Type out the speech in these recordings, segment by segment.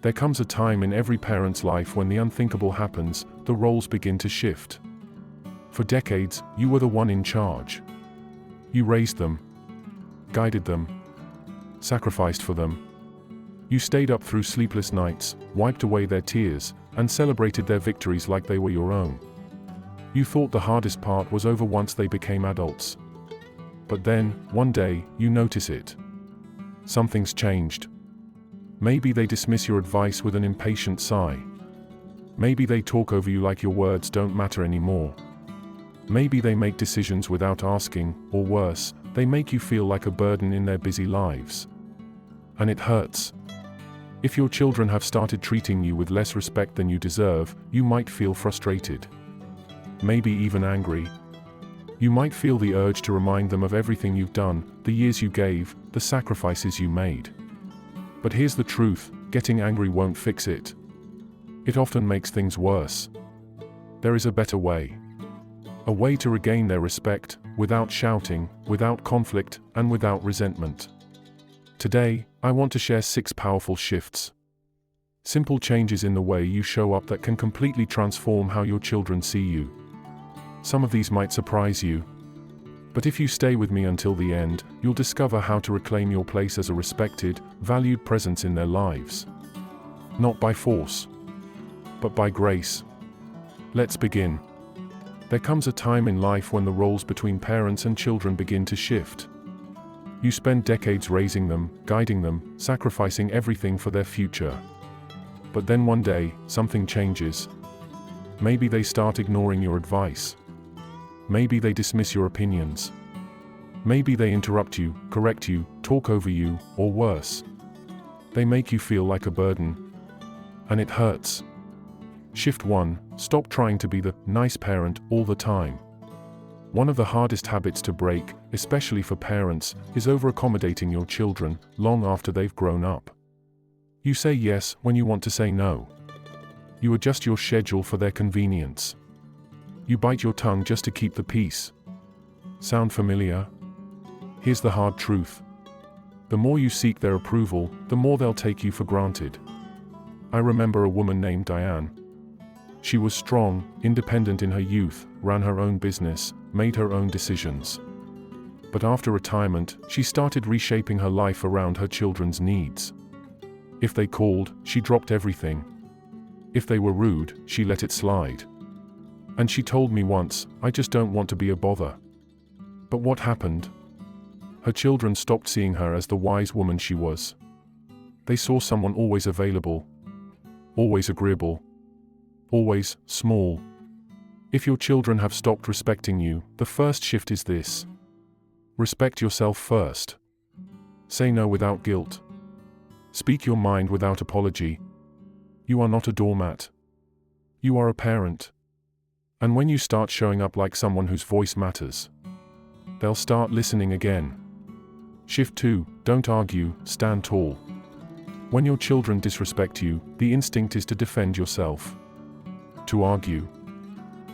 There comes a time in every parent's life when the unthinkable happens, the roles begin to shift. For decades, you were the one in charge. You raised them, guided them, sacrificed for them. You stayed up through sleepless nights, wiped away their tears, and celebrated their victories like they were your own. You thought the hardest part was over once they became adults. But then, one day, you notice it. Something's changed. Maybe they dismiss your advice with an impatient sigh. Maybe they talk over you like your words don't matter anymore. Maybe they make decisions without asking, or worse, they make you feel like a burden in their busy lives. And it hurts. If your children have started treating you with less respect than you deserve, you might feel frustrated. Maybe even angry. You might feel the urge to remind them of everything you've done, the years you gave, the sacrifices you made. But here's the truth, getting angry won't fix it. It often makes things worse. There is a better way. A way to regain their respect, without shouting, without conflict, and without resentment. Today, I want to share 6 powerful shifts. Simple changes in the way you show up that can completely transform how your children see you. Some of these might surprise you. But if you stay with me until the end, you'll discover how to reclaim your place as a respected, valued presence in their lives. Not by force, but by grace. Let's begin. There comes a time in life when the roles between parents and children begin to shift. You spend decades raising them, guiding them, sacrificing everything for their future. But then one day, something changes. Maybe they start ignoring your advice. Maybe they dismiss your opinions. Maybe they interrupt you, correct you, talk over you, or worse. They make you feel like a burden. And it hurts. Shift 1. Stop trying to be the nice parent all the time. One of the hardest habits to break, especially for parents, is over-accommodating your children long after they've grown up. You say yes when you want to say no. You adjust your schedule for their convenience. You bite your tongue just to keep the peace. Sound familiar? Here's the hard truth. The more you seek their approval, the more they'll take you for granted. I remember a woman named Diane. She was strong, independent in her youth, ran her own business, made her own decisions. But after retirement, she started reshaping her life around her children's needs. If they called, she dropped everything. If they were rude, she let it slide. And she told me once, "I just don't want to be a bother." But what happened? Her children stopped seeing her as the wise woman she was. They saw someone always available, always agreeable, always small. If your children have stopped respecting you, the first shift is this. Respect yourself first. Say no without guilt. Speak your mind without apology. You are not a doormat. You are a parent. And when you start showing up like someone whose voice matters, they'll start listening again. Shift 2. Don't argue, stand tall. When your children disrespect you, the instinct is to defend yourself. To argue.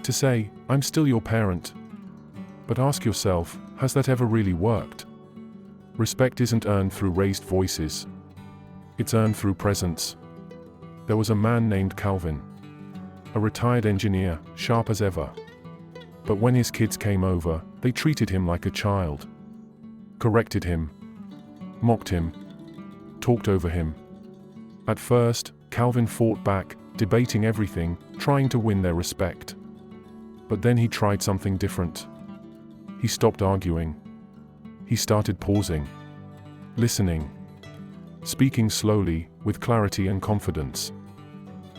To say, "I'm still your parent." But ask yourself, has that ever really worked? Respect isn't earned through raised voices. It's earned through presence. There was a man named Calvin. A retired engineer, sharp as ever. But when his kids came over, they treated him like a child. Corrected him. Mocked him. Talked over him. At first, Calvin fought back, debating everything, trying to win their respect. But then he tried something different. He stopped arguing. He started pausing. Listening. Speaking slowly, with clarity and confidence.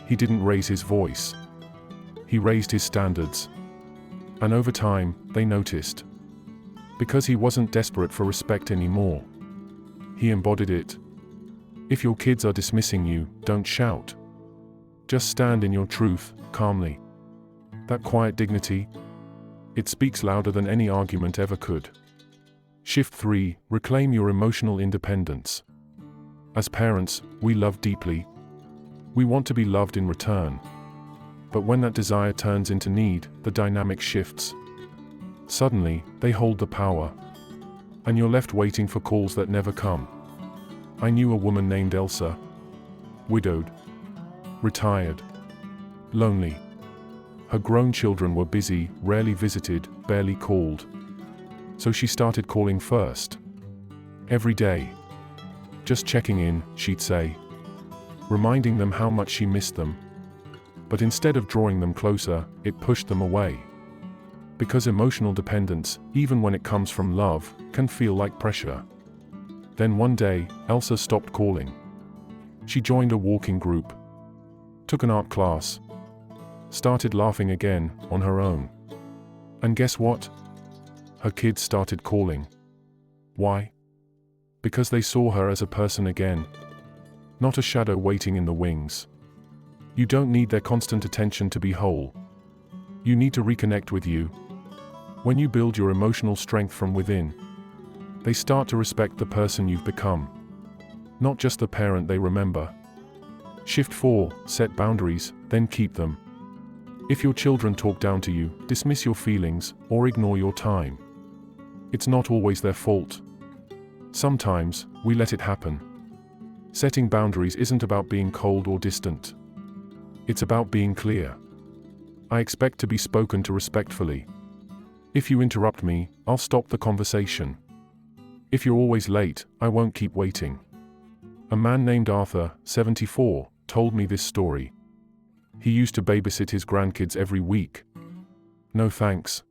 He didn't raise his voice. He raised his standards. And over time, they noticed. Because he wasn't desperate for respect anymore. He embodied it. If your kids are dismissing you, don't shout. Just stand in your truth, calmly. That quiet dignity, it speaks louder than any argument ever could. Shift 3. Reclaim your emotional independence. As parents, we love deeply. We want to be loved in return. But when that desire turns into need, the dynamic shifts. Suddenly, they hold the power. And you're left waiting for calls that never come. I knew a woman named Elsa. Widowed, retired, lonely. Her grown children were busy, rarely visited, barely called. So she started calling first. Every day. Just checking in, she'd say. Reminding them how much she missed them. But instead of drawing them closer, it pushed them away. Because emotional dependence, even when it comes from love, can feel like pressure. Then one day, Elsa stopped calling. She joined a walking group. Took an art class. Started laughing again, on her own. And guess what? Her kids started calling. Why? Because they saw her as a person again. Not a shadow waiting in the wings. You don't need their constant attention to be whole. You need to reconnect with you. When you build your emotional strength from within, they start to respect the person you've become. Not just the parent they remember. Shift 4, set boundaries, then keep them. If your children talk down to you, dismiss your feelings, or ignore your time, it's not always their fault. Sometimes, we let it happen. Setting boundaries isn't about being cold or distant. It's about being clear. I expect to be spoken to respectfully. If you interrupt me, I'll stop the conversation. If you're always late, I won't keep waiting. A man named Arthur, 74, told me this story. He used to babysit his grandkids every week. No thanks.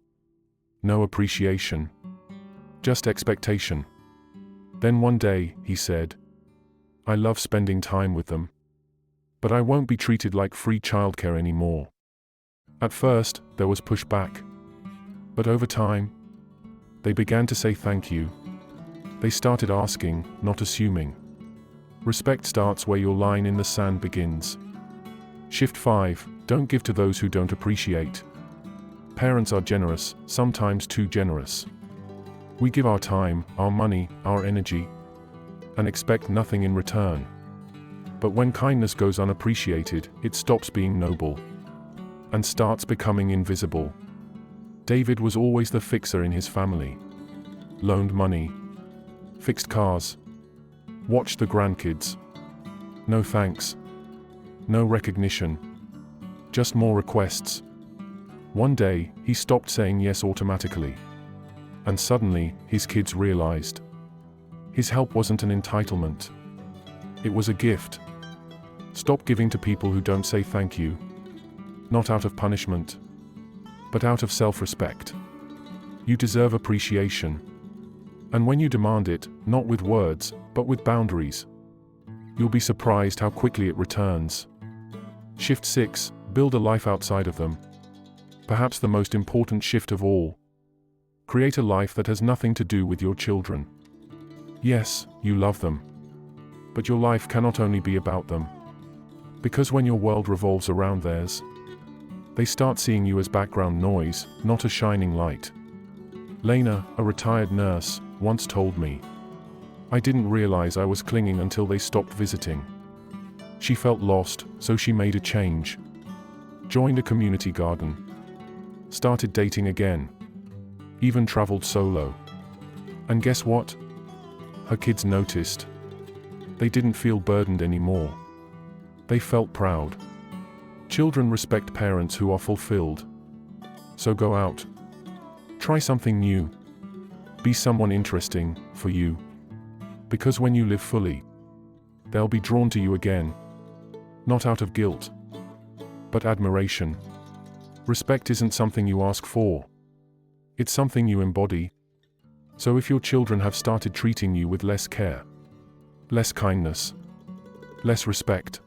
No appreciation. Just expectation. Then one day, he said, I love spending time with them. But I won't be treated like free childcare anymore. At first, there was pushback. But over time, they began to say thank you. They started asking, not assuming. Respect starts where your line in the sand begins. Shift 5, don't give to those who don't appreciate. Parents are generous, sometimes too generous. We give our time, our money, our energy, and expect nothing in return. But when kindness goes unappreciated, it stops being noble and starts becoming invisible. David was always the fixer in his family. Loaned money. Fixed cars. Watched the grandkids. No thanks. No recognition. Just more requests. One day, he stopped saying yes automatically. And suddenly, his kids realized. His help wasn't an entitlement. It was a gift. Stop giving to people who don't say thank you. Not out of punishment, but out of self-respect. You deserve appreciation. And when you demand it, not with words, but with boundaries, you'll be surprised how quickly it returns. Shift 6, build a life outside of them. Perhaps the most important shift of all. Create a life that has nothing to do with your children. Yes, you love them. But your life cannot only be about them. Because when your world revolves around theirs, they start seeing you as background noise, not a shining light. Lena, a retired nurse, once told me, I didn't realize I was clinging until they stopped visiting. She felt lost, so she made a change. Joined a community garden. Started dating again. Even traveled solo. And guess what? Her kids noticed. They didn't feel burdened anymore. They felt proud. Children respect parents who are fulfilled. So go out. Try something new. Be someone interesting, for you. Because when you live fully, they'll be drawn to you again. Not out of guilt, but admiration. Respect isn't something you ask for. It's something you embody. So if your children have started treating you with less care, less kindness, less respect,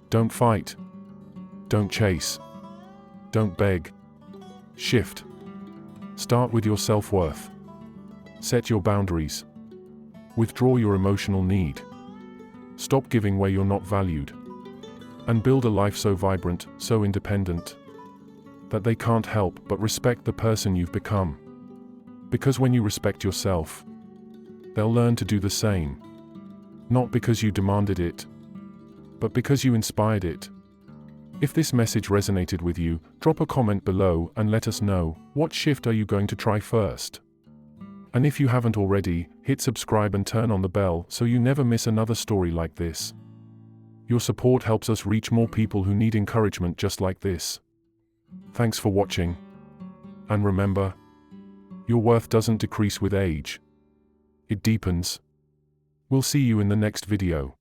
don't fight. Don't chase. Don't beg. Shift. Start with your self-worth. Set your boundaries. Withdraw your emotional need. Stop giving where you're not valued. And build a life so vibrant, so independent, that they can't help but respect the person you've become. Because when you respect yourself, they'll learn to do the same. Not because you demanded it, but because you inspired it. If this message resonated with you, drop a comment below and let us know, what shift are you going to try first? And if you haven't already, hit subscribe and turn on the bell so you never miss another story like this. Your support helps us reach more people who need encouragement just like this. Thanks for watching. And remember, your worth doesn't decrease with age. It deepens. We'll see you in the next video.